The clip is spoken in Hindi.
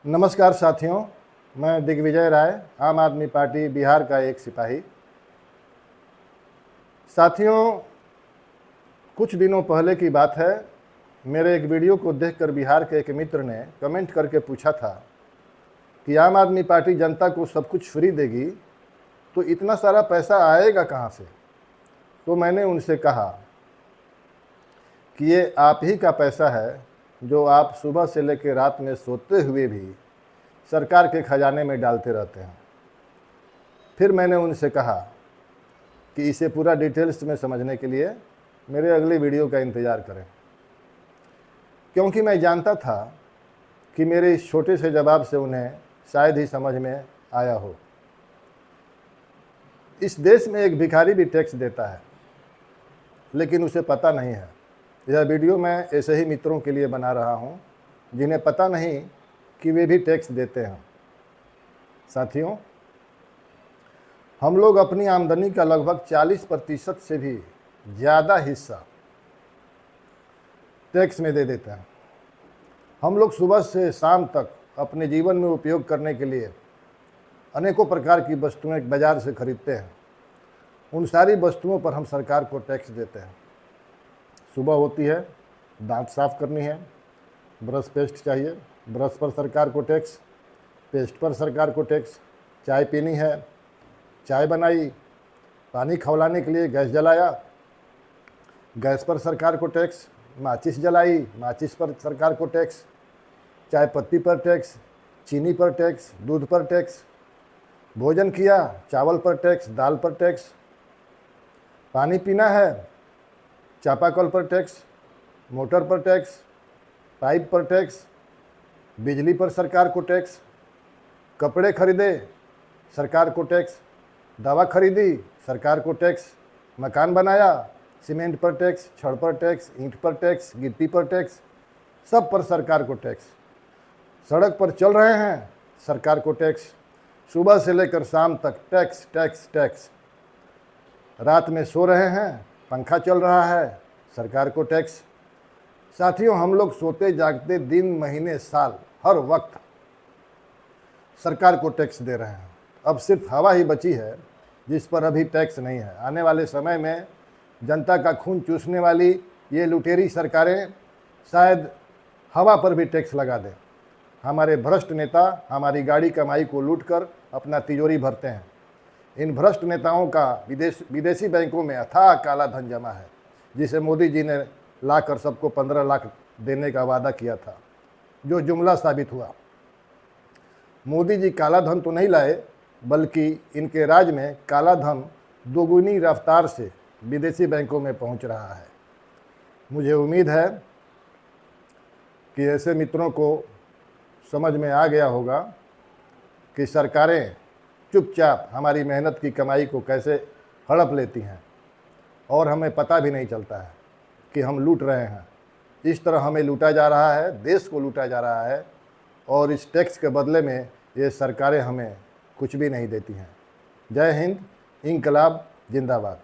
नमस्कार साथियों, मैं दिग्विजय राय, आम आदमी पार्टी बिहार का एक सिपाही। साथियों, कुछ दिनों पहले की बात है, मेरे एक वीडियो को देखकर बिहार के एक मित्र ने कमेंट करके पूछा था कि आम आदमी पार्टी जनता को सब कुछ फ्री देगी तो इतना सारा पैसा आएगा कहाँ से। तो मैंने उनसे कहा कि ये आप ही का पैसा है जो आप सुबह से लेकर रात में सोते हुए भी सरकार के खजाने में डालते रहते हैं। फिर मैंने उनसे कहा कि इसे पूरा डिटेल्स में समझने के लिए मेरे अगले वीडियो का इंतज़ार करें, क्योंकि मैं जानता था कि मेरे इस छोटे से जवाब से उन्हें शायद ही समझ में आया हो। इस देश में एक भिखारी भी टैक्स देता है, लेकिन उसे पता नहीं है। यह वीडियो मैं ऐसे ही मित्रों के लिए बना रहा हूँ जिन्हें पता नहीं कि वे भी टैक्स देते हैं। साथियों, हम लोग अपनी आमदनी का लगभग 40% से भी ज़्यादा हिस्सा टैक्स में दे देते हैं। हम लोग सुबह से शाम तक अपने जीवन में उपयोग करने के लिए अनेकों प्रकार की वस्तुएं बाज़ार से खरीदते हैं। उन सारी वस्तुओं पर हम सरकार को टैक्स देते हैं। सुबह होती है, दांत साफ करनी है, ब्रश पेस्ट चाहिए, ब्रश पर सरकार को टैक्स, पेस्ट पर सरकार को टैक्स, चाय पीनी है, चाय बनाई, पानी खौलाने के लिए गैस जलाया, गैस पर सरकार को टैक्स, माचिस जलाई, माचिस पर सरकार को टैक्स, चाय पत्ती पर टैक्स, चीनी पर टैक्स, दूध पर टैक्स, भोजन किया, चावल पर टैक्स, दाल पर टैक्स, पानी पीना है, चापाकल पर टैक्स, मोटर पर टैक्स, पाइप पर टैक्स, बिजली पर सरकार को टैक्स, कपड़े खरीदे सरकार को टैक्स, दवा खरीदी सरकार को टैक्स, मकान बनाया सीमेंट पर टैक्स, छड़ पर टैक्स, ईंट पर टैक्स, गिट्टी पर टैक्स, सब पर सरकार को टैक्स। सड़क पर चल रहे हैं सरकार को टैक्स, सुबह से लेकर शाम तक टैक्स टैक्स टैक्स। रात में सो रहे हैं, पंखा चल रहा है, सरकार को टैक्स। साथियों, हम लोग सोते जागते दिन महीने साल हर वक्त सरकार को टैक्स दे रहे हैं। अब सिर्फ हवा ही बची है जिस पर अभी टैक्स नहीं है। आने वाले समय में जनता का खून चूसने वाली ये लुटेरी सरकारें शायद हवा पर भी टैक्स लगा दें। हमारे भ्रष्ट नेता हमारी गाड़ी कमाई को लूटकर अपना तिजोरी भरते हैं। इन भ्रष्ट नेताओं का विदेशी बैंकों में अथाह काला धन जमा है, जिसे मोदी जी ने लाकर सबको 15 लाख देने का वादा किया था, जो जुमला साबित हुआ। मोदी जी काला धन तो नहीं लाए, बल्कि इनके राज में काला धन दोगुनी रफ्तार से विदेशी बैंकों में पहुंच रहा है। मुझे उम्मीद है कि ऐसे मित्रों को समझ में आ गया होगा कि सरकारें चुपचाप हमारी मेहनत की कमाई को कैसे हड़प लेती हैं और हमें पता भी नहीं चलता है कि हम लूट रहे हैं। इस तरह हमें लूटा जा रहा है, देश को लूटा जा रहा है, और इस टैक्स के बदले में ये सरकारें हमें कुछ भी नहीं देती हैं। जय हिंद, इंकलाब जिंदाबाद।